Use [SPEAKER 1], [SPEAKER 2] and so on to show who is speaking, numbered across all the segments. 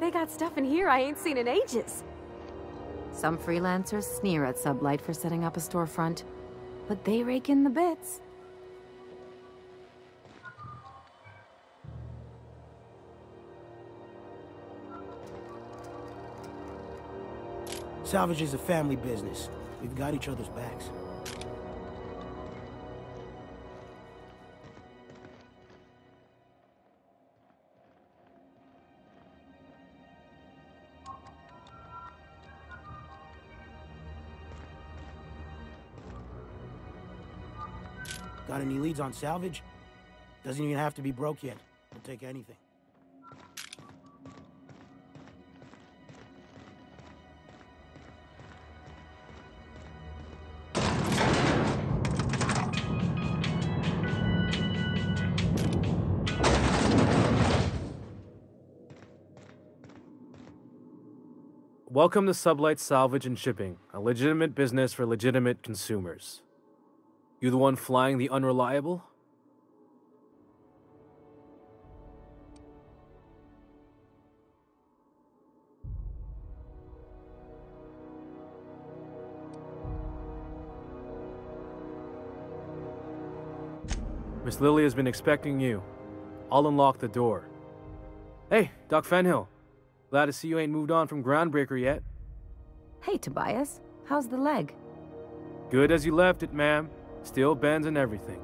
[SPEAKER 1] They got stuff in here I ain't seen in ages.
[SPEAKER 2] Some freelancers sneer at Sublight for setting up a storefront, but they rake in the bits.
[SPEAKER 3] Salvage is a family business. We've got each other's backs. Got any leads on salvage? Doesn't even have to be broke yet. We'll take anything.
[SPEAKER 4] Welcome to Sublight Salvage and Shipping, a legitimate business for legitimate consumers. You the one flying the Unreliable? Miss Lily has been expecting you. I'll unlock the door. Hey, Doc Fenhill. Glad to see you ain't moved on from Groundbreaker yet.
[SPEAKER 2] Hey, Tobias. How's the leg?
[SPEAKER 4] Good as you left it, ma'am. Still bends and everything.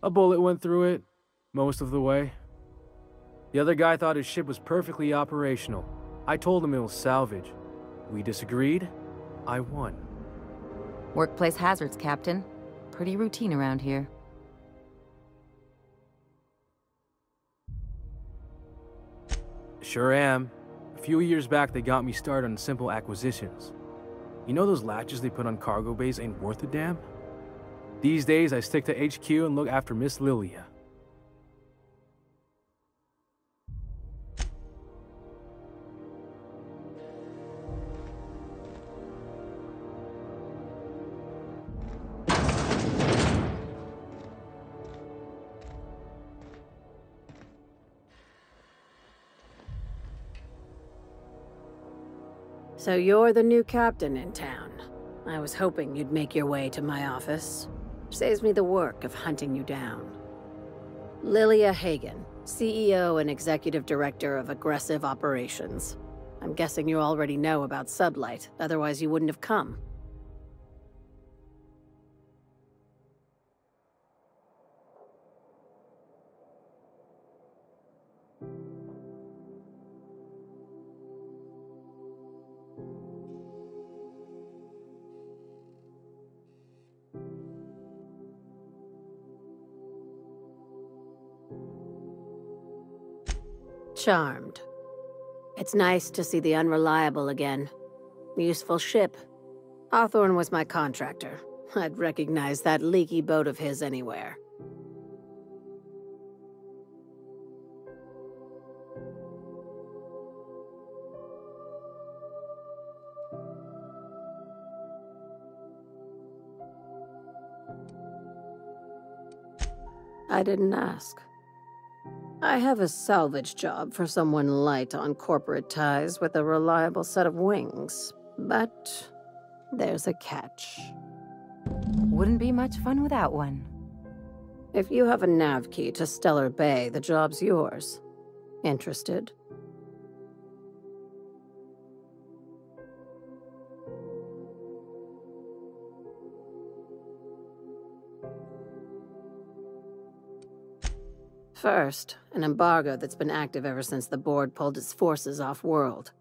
[SPEAKER 4] A bullet went through it, most of the way. The other guy thought his ship was perfectly operational. I told him it was salvage. We disagreed. I won.
[SPEAKER 2] Workplace hazards, Captain. Pretty routine around here.
[SPEAKER 4] Sure am. A few years back, they got me started on simple acquisitions. You know those latches they put on cargo bays ain't worth a damn? These days, I stick to HQ and look after Miss Lilia.
[SPEAKER 5] So you're the new captain in town. I was hoping you'd make your way to my office. Saves me the work of hunting you down. Lilia Hagen, CEO and Executive Director of Aggressive Operations. I'm guessing you already know about Sublight, otherwise you wouldn't have come. Charmed. It's nice to see the Unreliable again. Useful ship. Hawthorne was my contractor. I'd recognize that leaky boat of his anywhere. I didn't ask. I have a salvage job for someone light on corporate ties with a reliable set of wings, but there's a catch.
[SPEAKER 2] Wouldn't be much fun without one.
[SPEAKER 5] If you have a nav key to Stellar Bay, the job's yours. Interested? First, an embargo that's been active ever since the board pulled its forces off-world.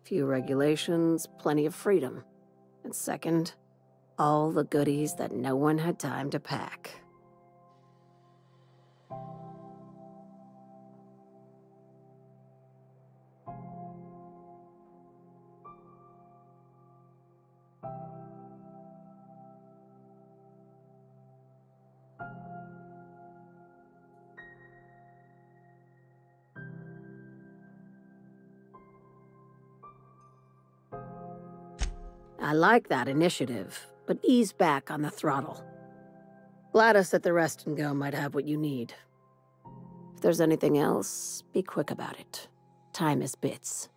[SPEAKER 5] Few regulations, plenty of freedom. And second, all the goodies that no one had time to pack. I like that initiative, but ease back on the throttle. Gladys at the Rest and Go might have what you need. If there's anything else, be quick about it. Time is bits.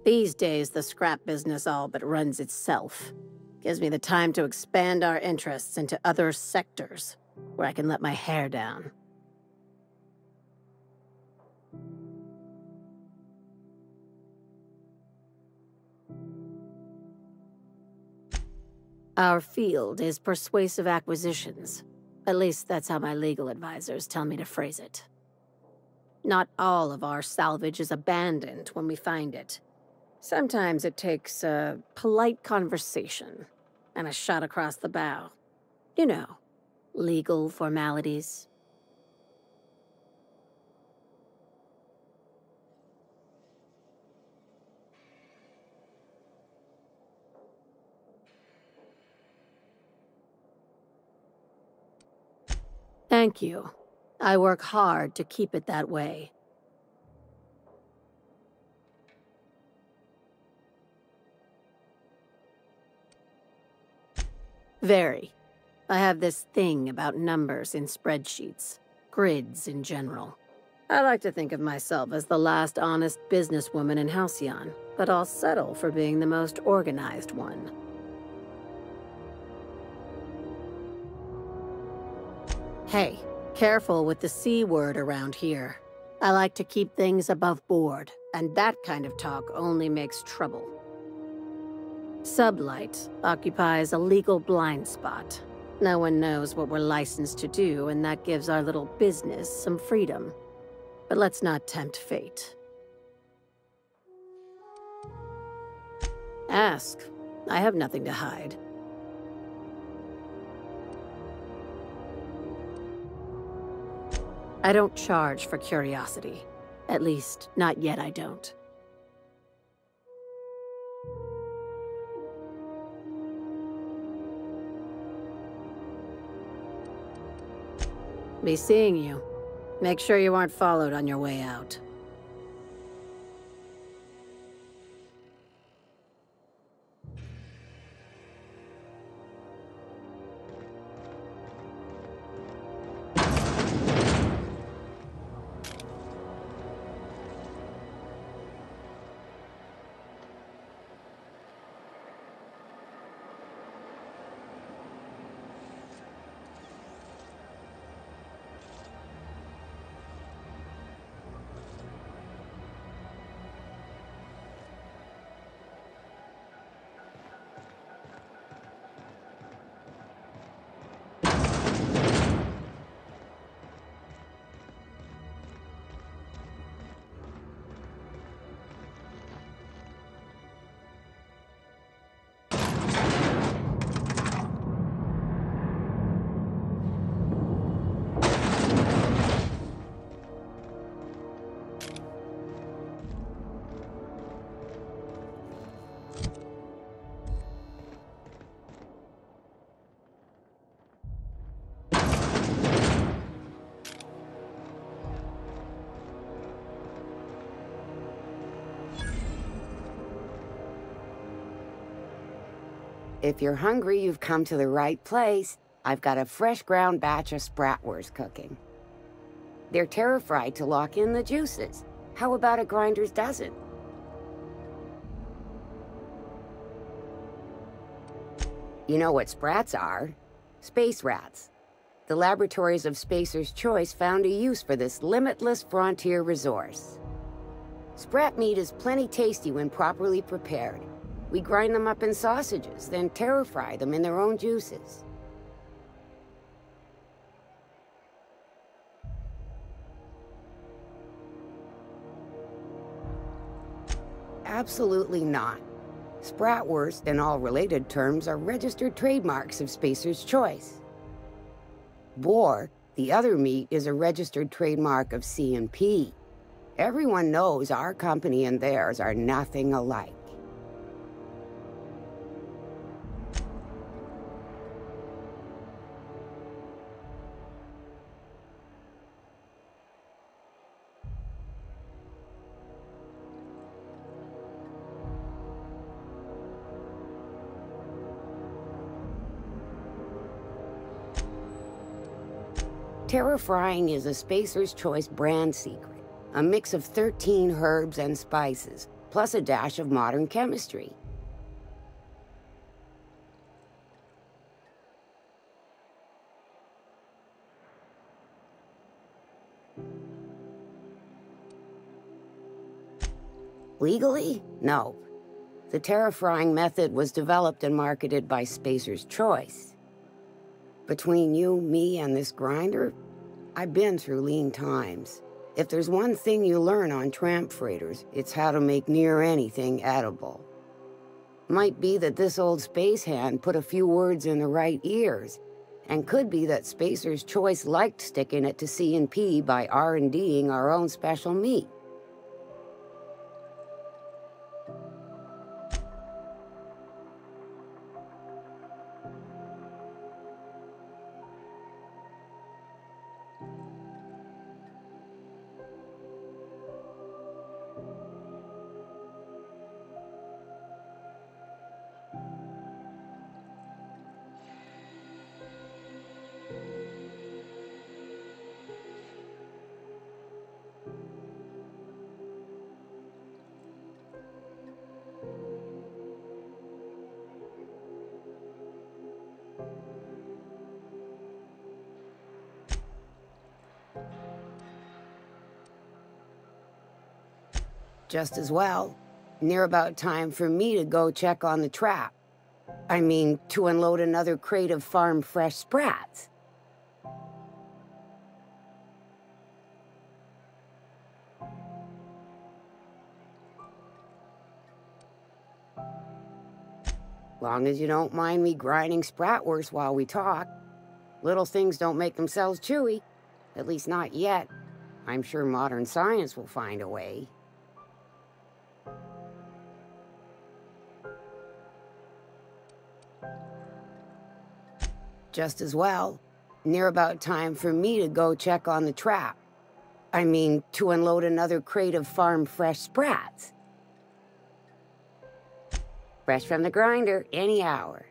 [SPEAKER 5] These days, the scrap business all but runs itself. Gives me the time to expand our interests into other sectors, where I can let my hair down. Our field is persuasive acquisitions. At least that's how my legal advisors tell me to phrase it. Not all of our salvage is abandoned when we find it. Sometimes it takes a polite conversation and a shot across the bow. You know, legal formalities. Thank you. I work hard to keep it that way. Very. I have this thing about numbers in spreadsheets, grids in general. I like to think of myself as the last honest businesswoman in Halcyon, but I'll settle for being the most organized one. Hey, careful with the C word around here. I like to keep things above board, and that kind of talk only makes trouble. Sublight occupies a legal blind spot. No one knows what we're licensed to do, and that gives our little business some freedom. But let's not tempt fate. Ask. I have nothing to hide. I don't charge for curiosity. At least, not yet I don't. Be seeing you. Make sure you aren't followed on your way out.
[SPEAKER 6] If you're hungry, you've come to the right place. I've got a fresh ground batch of Spratwurst cooking. They're terra-fried to lock in the juices. How about a grinder's dozen? You know what sprats are? Space rats. The laboratories of Spacer's Choice found a use for this limitless frontier resource. Sprat meat is plenty tasty when properly prepared. We grind them up in sausages, then terra-fry them in their own juices. Absolutely not. Spratwurst and all related terms are registered trademarks of Spacer's Choice. Boar, the other meat, is a registered trademark of C&P. Everyone knows our company and theirs are nothing alike. Terra-frying is a Spacer's Choice brand secret, a mix of 13 herbs and spices, plus a dash of modern chemistry. Legally? No. The terra-frying method was developed and marketed by Spacer's Choice. Between you, me, and this grinder, I've been through lean times. If there's one thing you learn on tramp freighters, it's how to make near anything edible. Might be that this old space hand put a few words in the right ears, and could be that Spacer's Choice liked sticking it to C&P by R&Ding our own special meat. Just as well. Near about time for me to go check on the trap. I mean, to unload another crate of farm-fresh sprats. Long as you don't mind me grinding Spratwurst while we talk. Little things don't make themselves chewy. At least not yet. I'm sure modern science will find a way. Just as well. Near about time for me to go check on the trap. I mean, to unload another crate of farm-fresh sprats. Fresh from the grinder, any hour.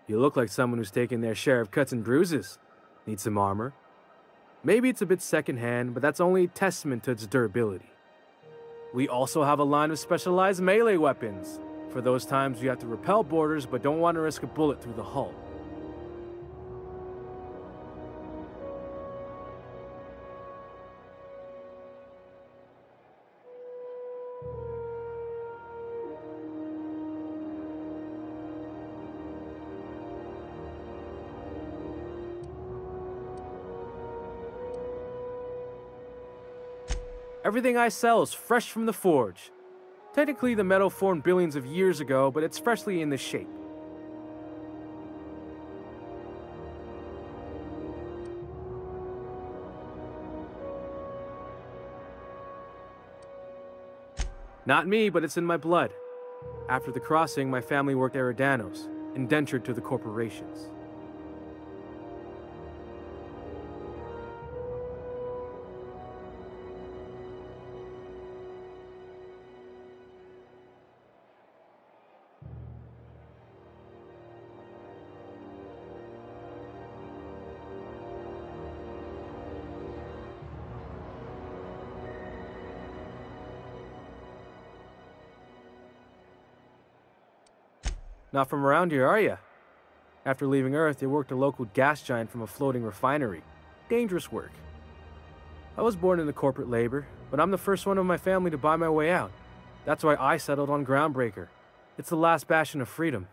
[SPEAKER 4] You look like someone who's taken their share of cuts and bruises. Need some armor? Maybe it's a bit secondhand, but that's only a testament to its durability. We also have a line of specialized melee weapons, for those times you have to repel boarders but don't want to risk a bullet through the hull. Everything I sell is fresh from the forge. Technically, the metal formed billions of years ago, but it's freshly in this shape. Not me, but it's in my blood. After the crossing, my family worked Eridanos, indentured to the corporations. Not from around here, are ya? After leaving Earth, they worked a local gas giant from a floating refinery. Dangerous work. I was born into corporate labor, but I'm the first one of my family to buy my way out. That's why I settled on Groundbreaker. It's the last bastion of freedom.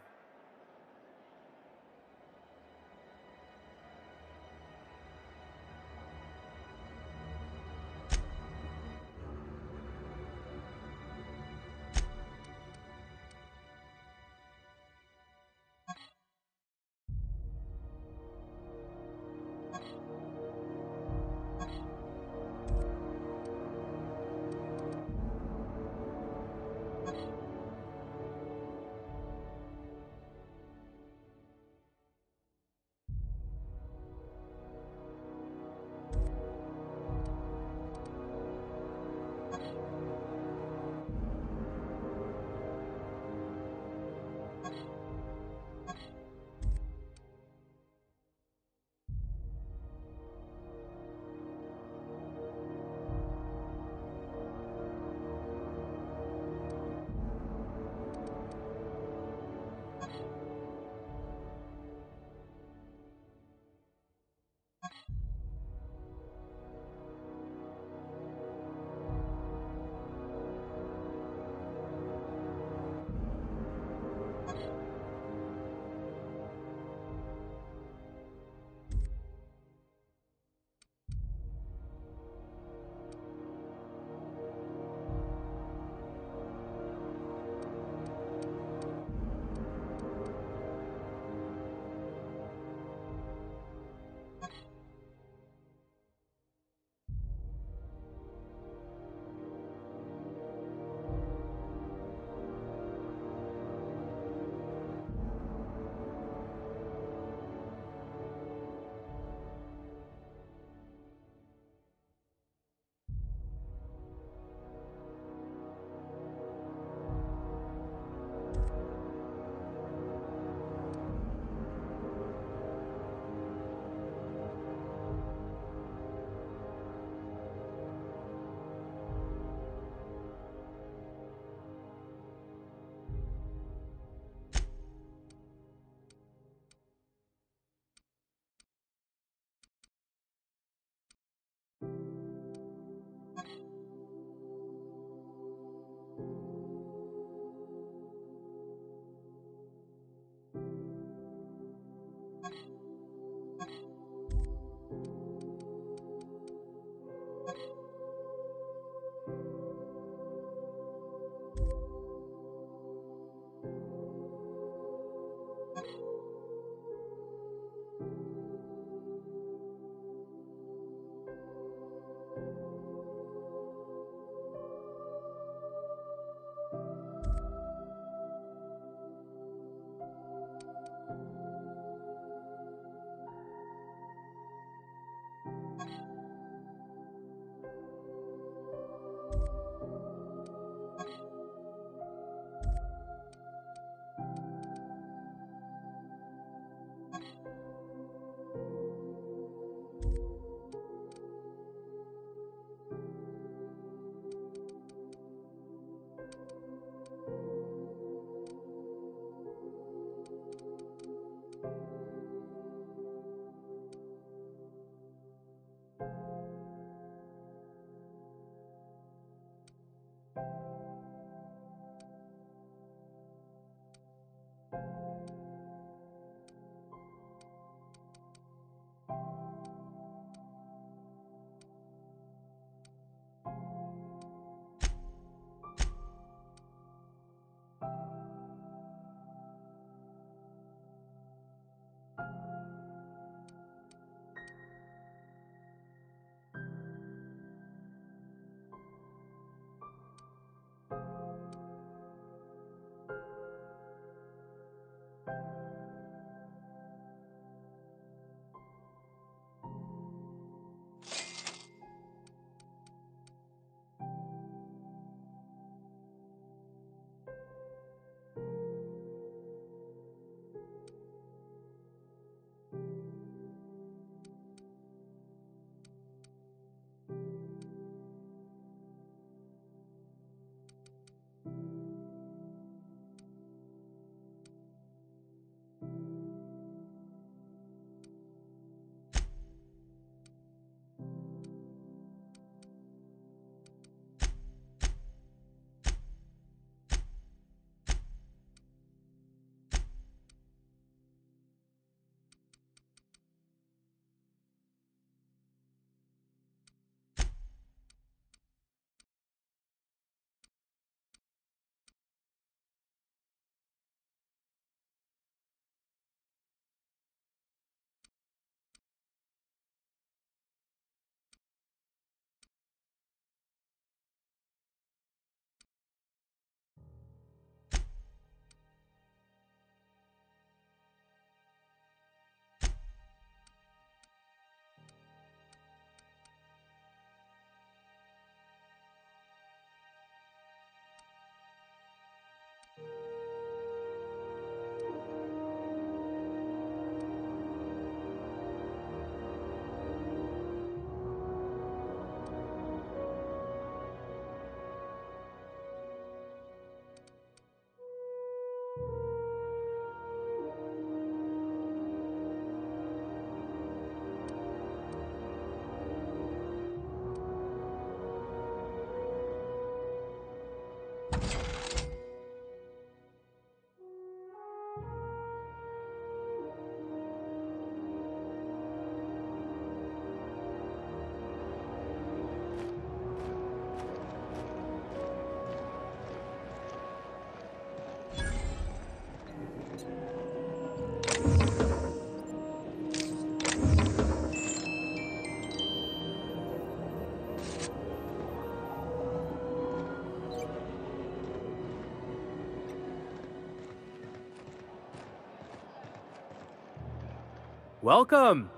[SPEAKER 4] Welcome!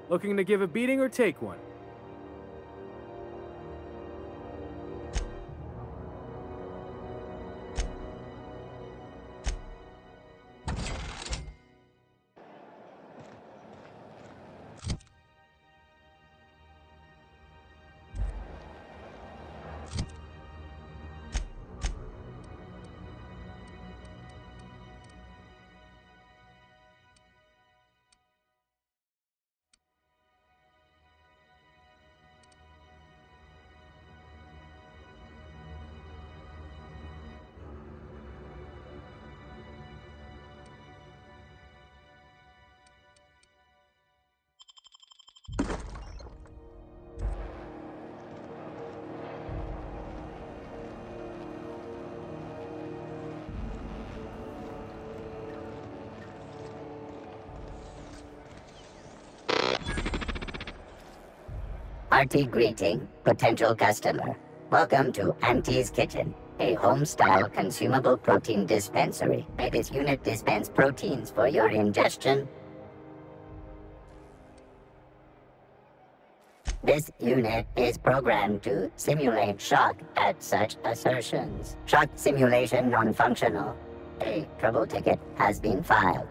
[SPEAKER 4] Looking to give a beating or take one?
[SPEAKER 7] Hearty greeting, potential customer. Welcome to Auntie's Kitchen, a home-style consumable protein dispensary. May this unit dispense proteins for your ingestion. This unit is programmed to simulate shock at such assertions. Shock simulation non-functional. A trouble ticket has been filed.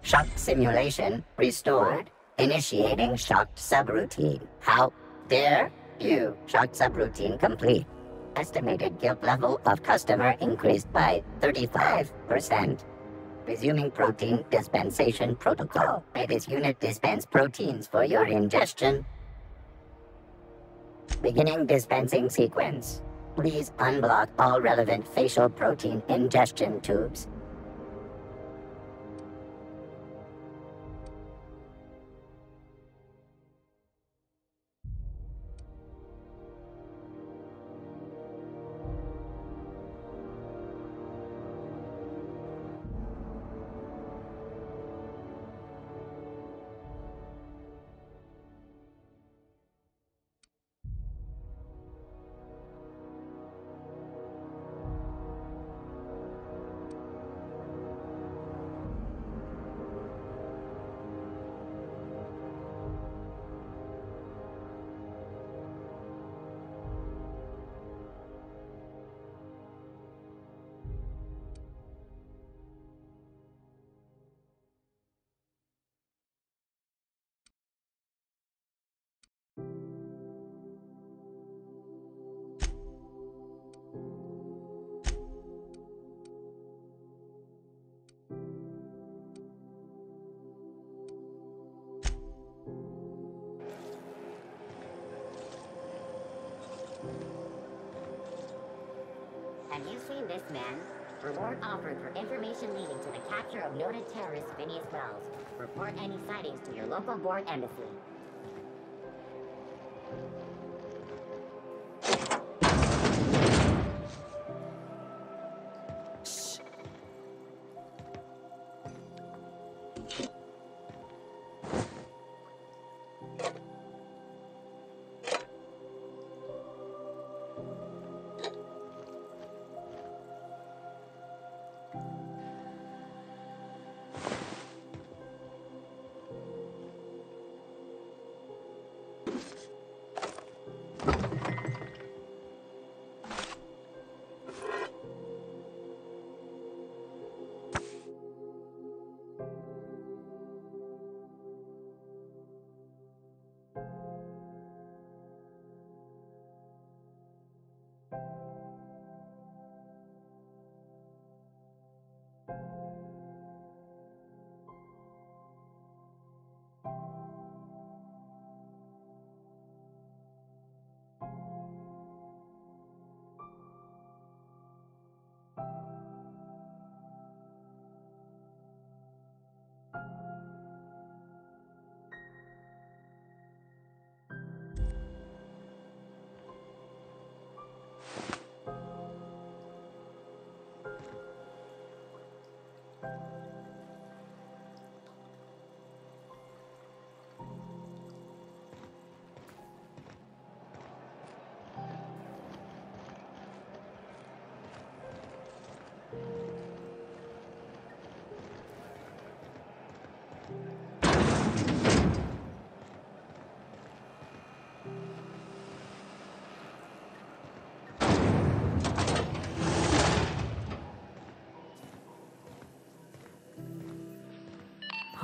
[SPEAKER 7] Shock simulation restored. Initiating shocked subroutine. How dare you? Shocked subroutine complete. Estimated guilt level of customer increased by 35%. Resuming protein dispensation protocol. May this unit dispense proteins for your ingestion. Beginning dispensing sequence. Please unblock all relevant facial protein ingestion tubes.
[SPEAKER 8] Have you seen this man? Reward offered for information leading to the capture of noted terrorist Phineas Wells. Report any sightings to your local board embassy.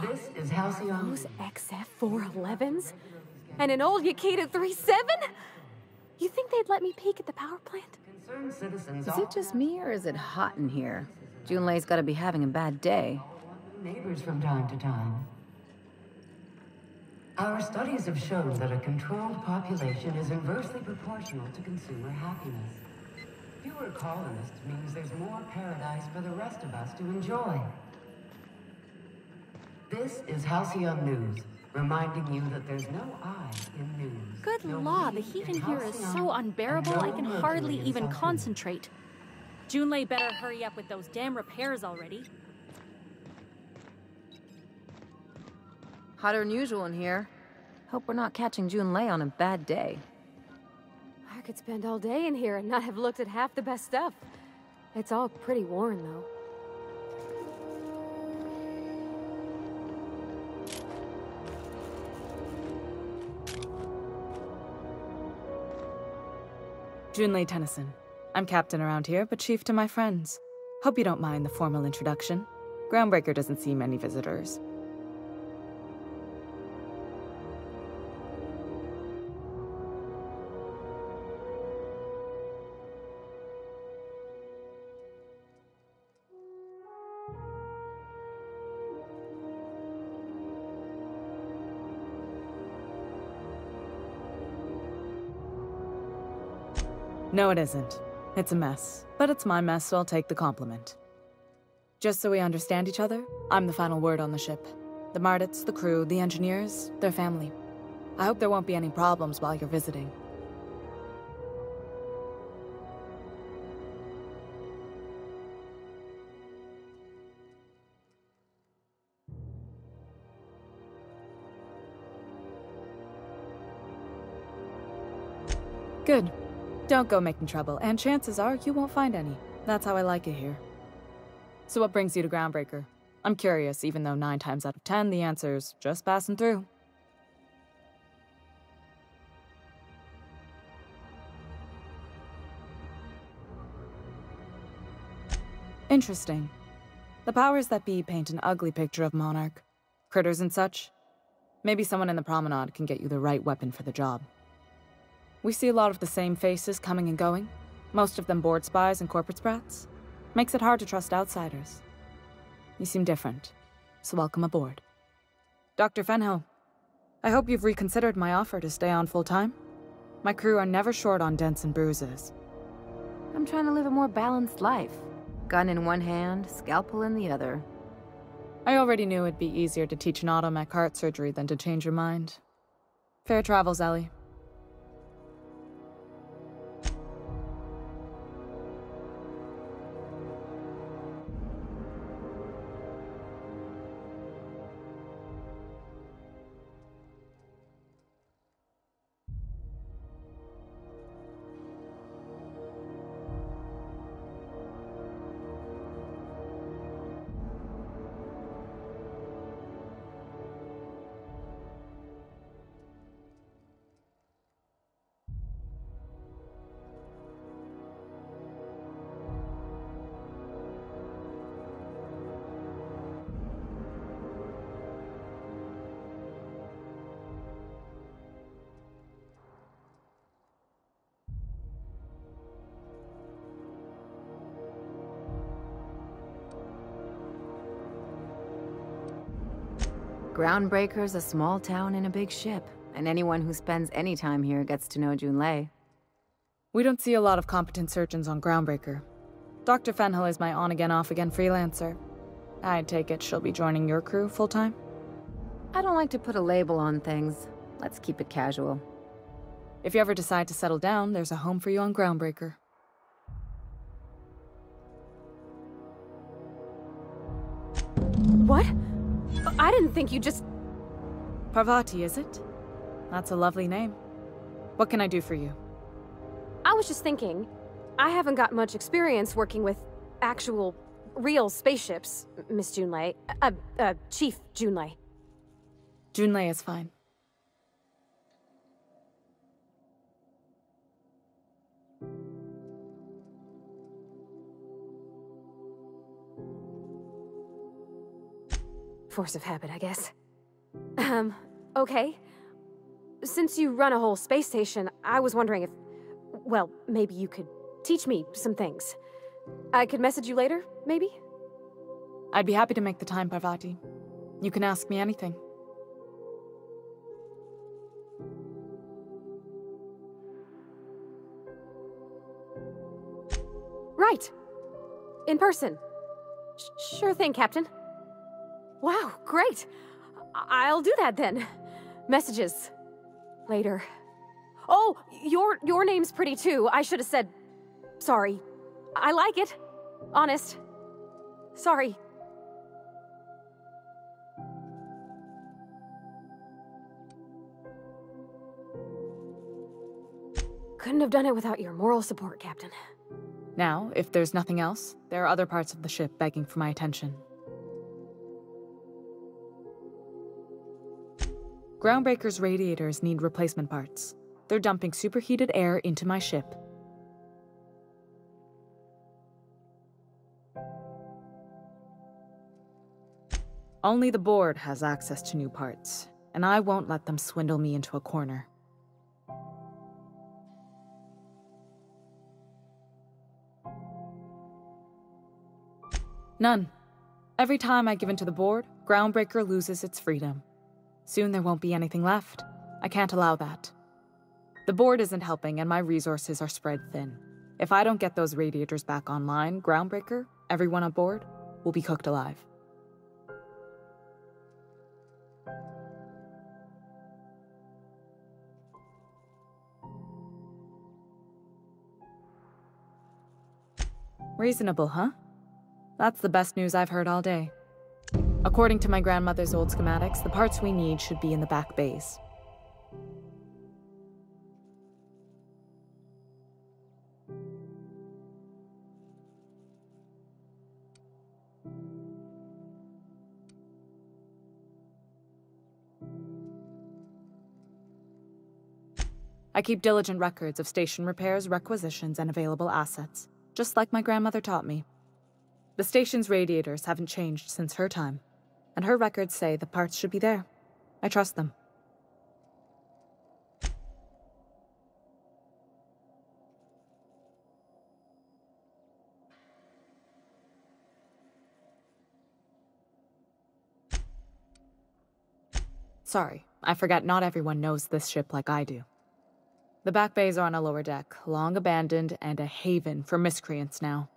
[SPEAKER 9] This is Halcyon.
[SPEAKER 1] Those XF-411s? And an old Yakita 37? You think they'd let me peek at the power plant?
[SPEAKER 9] Concerned citizens
[SPEAKER 2] Is it just me, or is it hot in here? Junlei's gotta be having a bad day.
[SPEAKER 9] neighbors from time to time. Our studies have shown that a controlled population is inversely proportional to consumer happiness. Fewer colonists means there's more paradise for the rest of us to enjoy. This is Halcyon News, reminding you that there's no I in news.
[SPEAKER 10] Good
[SPEAKER 9] No
[SPEAKER 10] law,
[SPEAKER 9] we
[SPEAKER 10] the heat
[SPEAKER 9] in
[SPEAKER 10] in here is
[SPEAKER 9] Halcyon,
[SPEAKER 10] so
[SPEAKER 9] and
[SPEAKER 10] unbearable
[SPEAKER 9] no
[SPEAKER 10] I can
[SPEAKER 9] mercury
[SPEAKER 10] hardly
[SPEAKER 9] in
[SPEAKER 10] even
[SPEAKER 9] Saturn.
[SPEAKER 10] concentrate. Junlei better hurry up with those damn repairs already.
[SPEAKER 2] Hotter than usual in here. Hope we're not catching Junlei on a bad day.
[SPEAKER 1] I could spend all day in here and not have looked at half the best stuff. It's all pretty worn, though.
[SPEAKER 11] Junlei Tennyson. I'm captain around here, but chief to my friends. Hope you don't mind the formal introduction. Groundbreaker doesn't see many visitors. No, it isn't. It's a mess. But it's my mess, so I'll take the compliment. Just so we understand each other, I'm the final word on the ship. The Mardits, the crew, the engineers, their family. I hope there won't be any problems while you're visiting. Good. Don't go making trouble, and chances are you won't find any. That's how I like it here. So what brings you to Groundbreaker? I'm curious, even though 9 times out of 10 the answer's just passing through. Interesting. The powers that be paint an ugly picture of Monarch. Critters and such. Maybe someone in the promenade can get you the right weapon for the job. We see a lot of the same faces coming and going, most of them board spies and corporate sprats. Makes it hard to trust outsiders. You seem different, so welcome aboard. Dr. Fenhill, I hope you've reconsidered my offer to stay on full-time. My crew are never short on dents and bruises.
[SPEAKER 2] I'm trying to live a more balanced life. Gun in one hand, scalpel in the other.
[SPEAKER 11] I already knew it'd be easier to teach an automech heart surgery than to change your mind. Fair travels, Ellie.
[SPEAKER 2] Groundbreaker's a small town in a big ship, and anyone who spends any time here gets to know Junlei.
[SPEAKER 11] We don't see a lot of competent surgeons on Groundbreaker. Dr. Fenhill is my on-again, off-again freelancer. I take it she'll be joining your crew full-time?
[SPEAKER 2] I don't like to put a label on things. Let's keep it casual.
[SPEAKER 11] If you ever decide to settle down, there's a home for you on Groundbreaker.
[SPEAKER 1] What? I didn't think you just...
[SPEAKER 11] Parvati, is it? That's a lovely name. What can I do for you?
[SPEAKER 1] I was just thinking, I haven't got much experience working with actual, real spaceships, Miss Junlei. Chief Junlei.
[SPEAKER 11] Junlei is fine.
[SPEAKER 1] Force of habit, I guess. Okay. Since you run a whole space station, I was wondering if... Well, maybe you could teach me some things. I could message you later, maybe?
[SPEAKER 11] I'd be happy to make the time, Parvati. You can ask me anything.
[SPEAKER 1] Right. In person. Sure thing, Captain. Wow, great. I'll do that then. Messages. Later. Oh, your name's pretty too. I should have said... Sorry. I like it. Honest. Sorry. Couldn't have done it without your moral support, Captain.
[SPEAKER 11] Now, if there's nothing else, there are other parts of the ship begging for my attention. Groundbreaker's radiators need replacement parts. They're dumping superheated air into my ship. Only the board has access to new parts, and I won't let them swindle me into a corner. None. Every time I give in to the board, Groundbreaker loses its freedom. Soon there won't be anything left. I can't allow that. The board isn't helping and my resources are spread thin. If I don't get those radiators back online, Groundbreaker, everyone on board, will be cooked alive. Reasonable, huh? That's the best news I've heard all day. According to my grandmother's old schematics, the parts we need should be in the back bays. I keep diligent records of station repairs, requisitions, and available assets, just like my grandmother taught me. The station's radiators haven't changed since her time, and her records say the parts should be there. I trust them. Sorry, I forgot not everyone knows this ship like I do. The back bays are on a lower deck, long abandoned and a haven for miscreants now.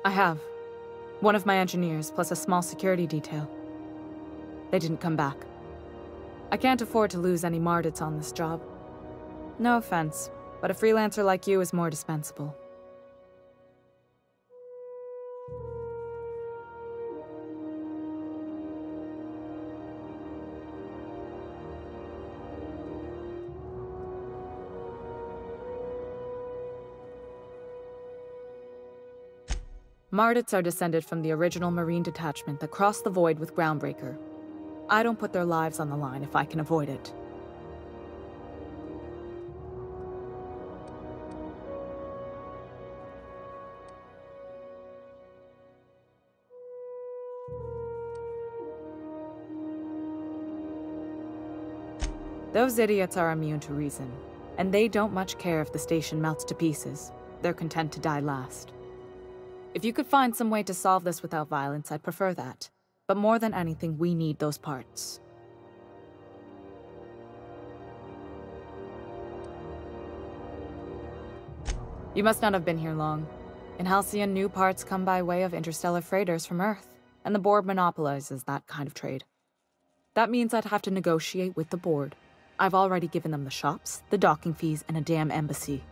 [SPEAKER 11] I have. One of my engineers, plus a small security detail. They didn't come back. I can't afford to lose any Mardits on this job. No offense, but a freelancer like you is more dispensable. Mardits are descended from the original Marine detachment that crossed the void with Groundbreaker. I don't put their lives on the line if I can avoid it. Those idiots are immune to reason, and they don't much care if the station melts to pieces. They're content to die last. If you could find some way to solve this without violence, I'd prefer that. But more than anything, we need those parts. You must not have been here long. In Halcyon, new parts come by way of interstellar freighters from Earth, and the board monopolizes that kind of trade. That means I'd have to negotiate with the board. I've already given them the shops, the docking fees, and a damn embassy.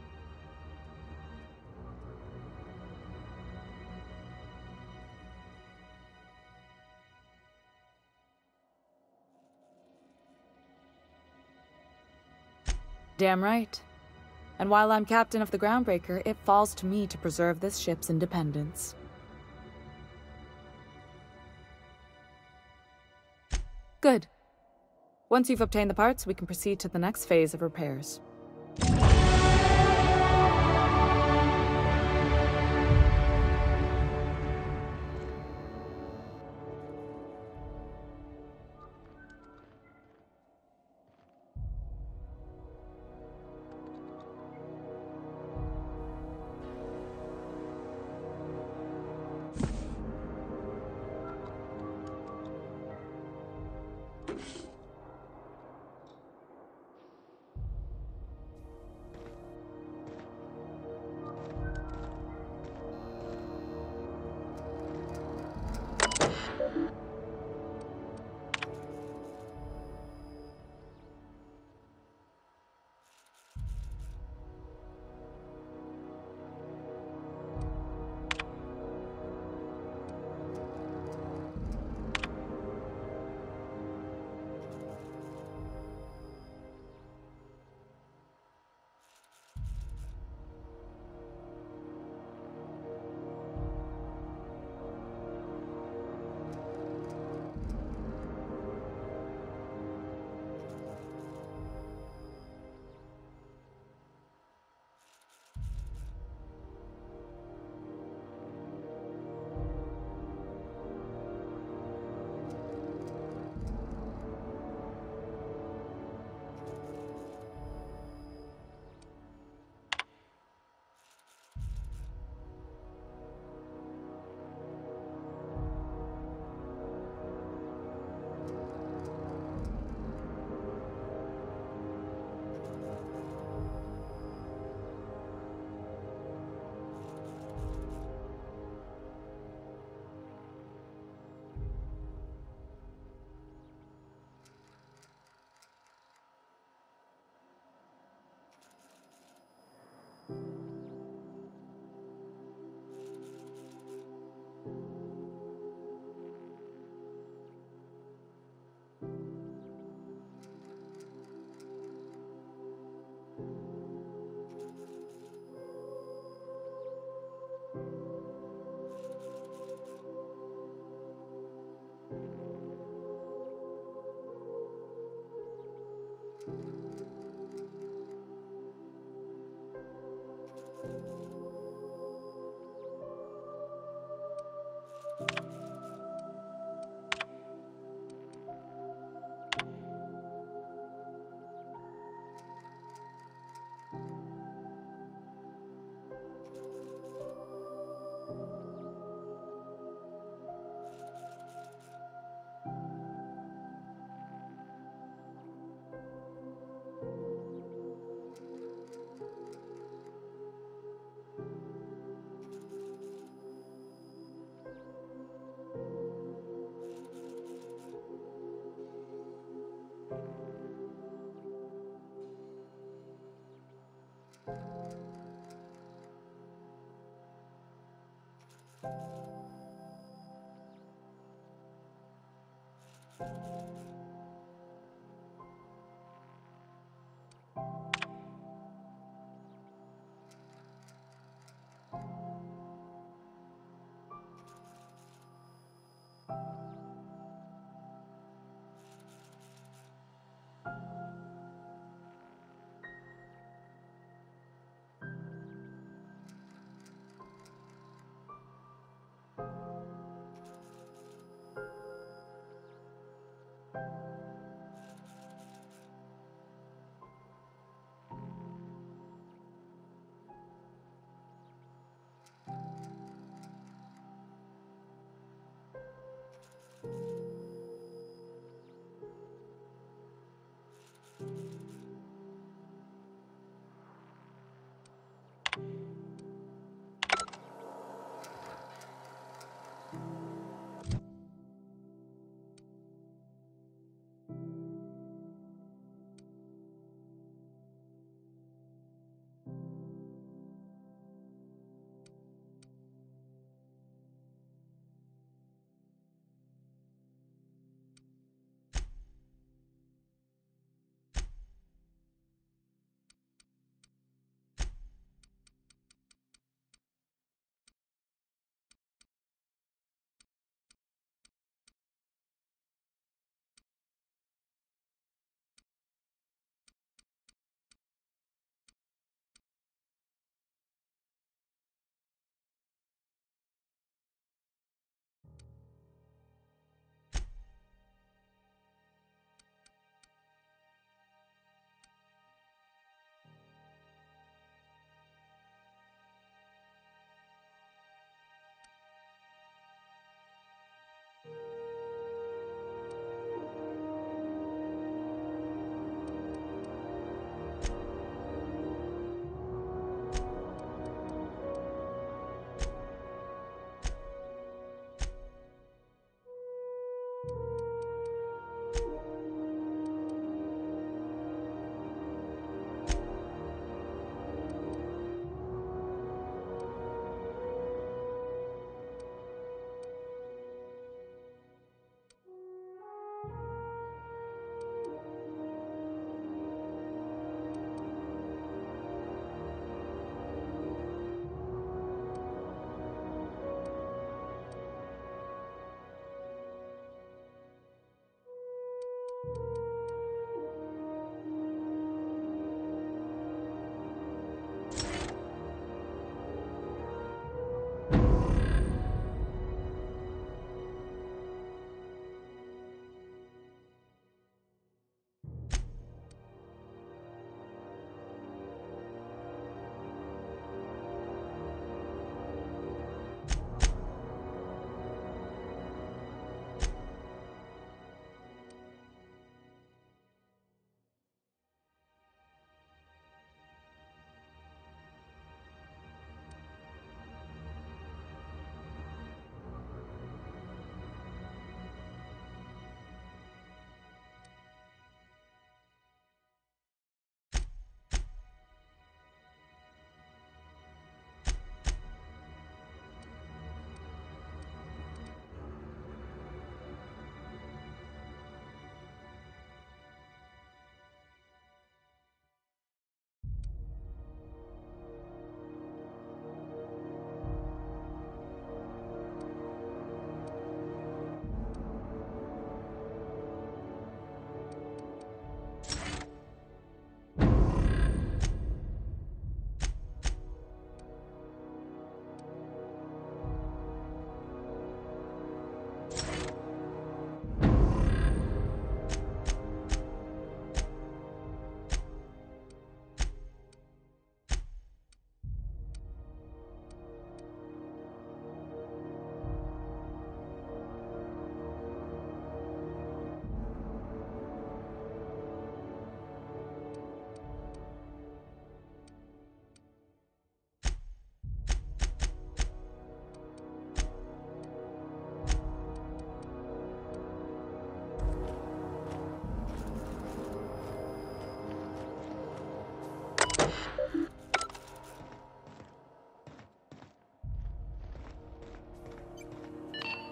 [SPEAKER 11] Damn right. And while I'm captain of the Groundbreaker, it falls to me to preserve this ship's independence. Good. Once you've obtained the parts, we can proceed to the next phase of repairs.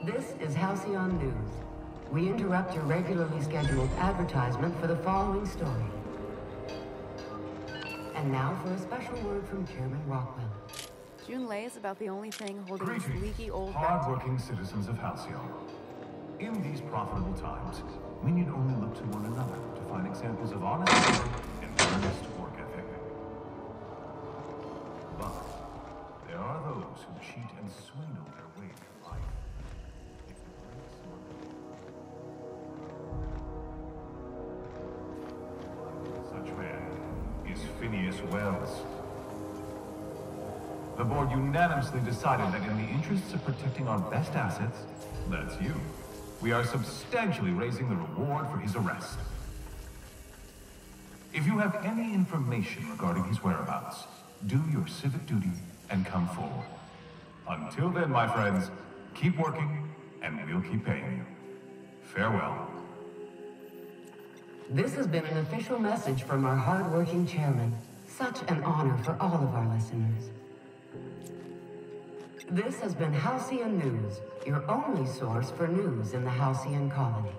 [SPEAKER 9] This is Halcyon News. We interrupt your regularly scheduled advertisement for the following story. And now for a special word from Chairman Rockwell.
[SPEAKER 11] Junlei is about the only thing holding this
[SPEAKER 12] Greetings,
[SPEAKER 11] leaky old
[SPEAKER 12] hard-working citizens of Halcyon. In these profitable times, we need only look to one another to find examples of honest labor and earnest work ethic. But there are those who cheat and swindle their way through life. Such man is Phineas Wells. The board unanimously decided that in the interests of protecting our best assets, that's you, we are substantially raising the reward for his arrest. If you have any information regarding his whereabouts, do your civic duty and come forward. Until then, my friends, keep working, and we'll keep paying you. Farewell.
[SPEAKER 9] This has been an official message from our hard-working chairman. Such an honor for all of our listeners. This has been Halcyon News, your only source for news in the Halcyon colony.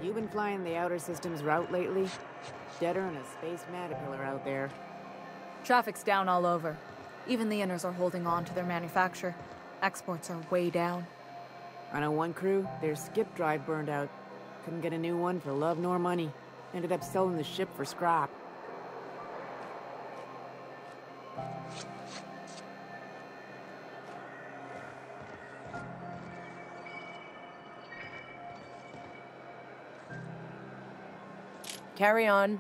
[SPEAKER 13] You been flying the Outer Systems route lately? Deader than a space caterpillar out there.
[SPEAKER 11] Traffic's down all over. Even the inners are holding on to their manufacture. Exports are way down.
[SPEAKER 13] I know one crew, their skip drive burned out. Couldn't get a new one for love nor money. Ended up selling the ship for scrap. Carry on.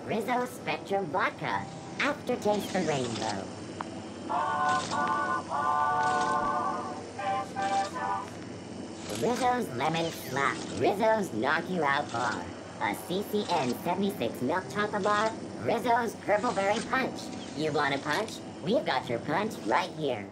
[SPEAKER 8] Rizzo Spectrum Vodka. Aftertaste for rainbow. Rizzo's Lemon Slap. Rizzo's Knock You Out Bar. A CCN 76 milk chocolate bar. Rizzo's Purpleberry Punch. You want a punch? We've got your punch right here.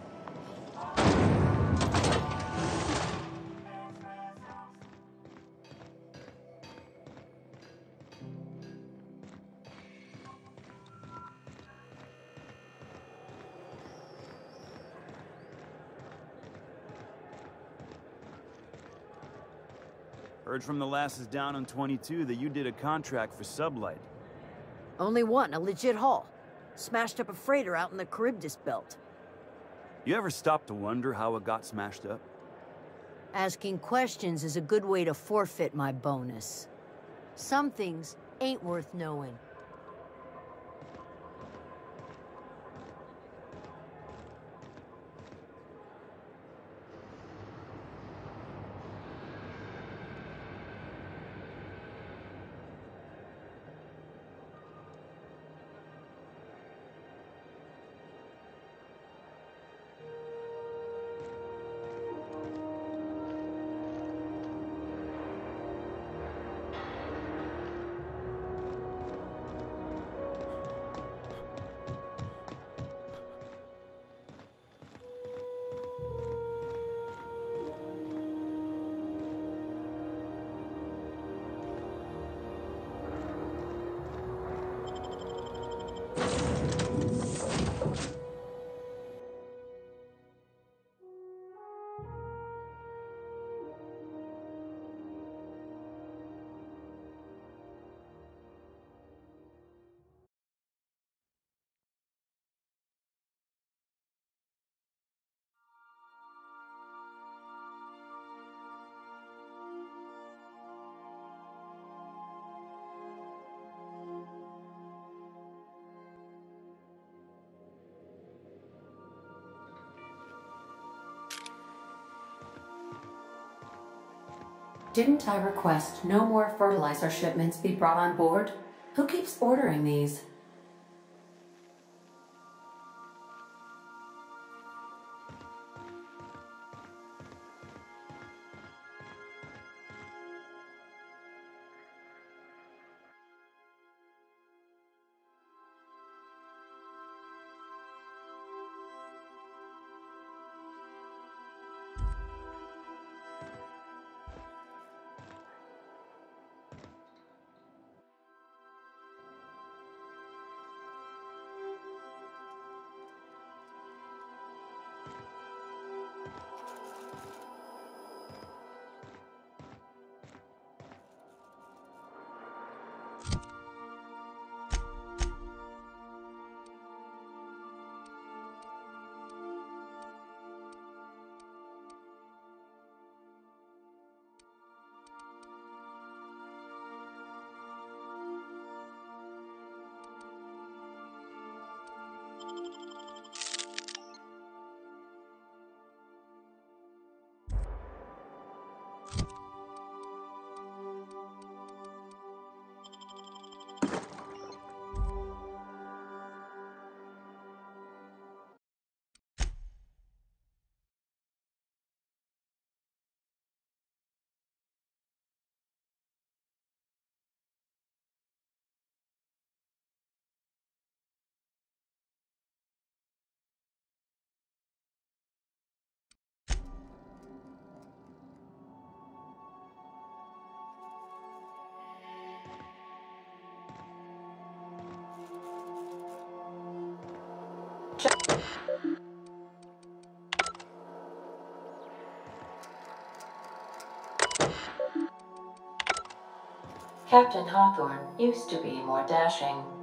[SPEAKER 14] Heard from the lasses down on 22 that you did a contract for Sublight.
[SPEAKER 15] Only one, a legit haul. Smashed up a freighter out in the Charybdis Belt.
[SPEAKER 14] You ever stop to wonder how it got smashed up?
[SPEAKER 15] Asking questions is a good way to forfeit my bonus. Some things ain't worth knowing.
[SPEAKER 16] Didn't I request no more fertilizer shipments be brought on board? Who keeps ordering these?
[SPEAKER 17] Captain Hawthorne used to be more dashing.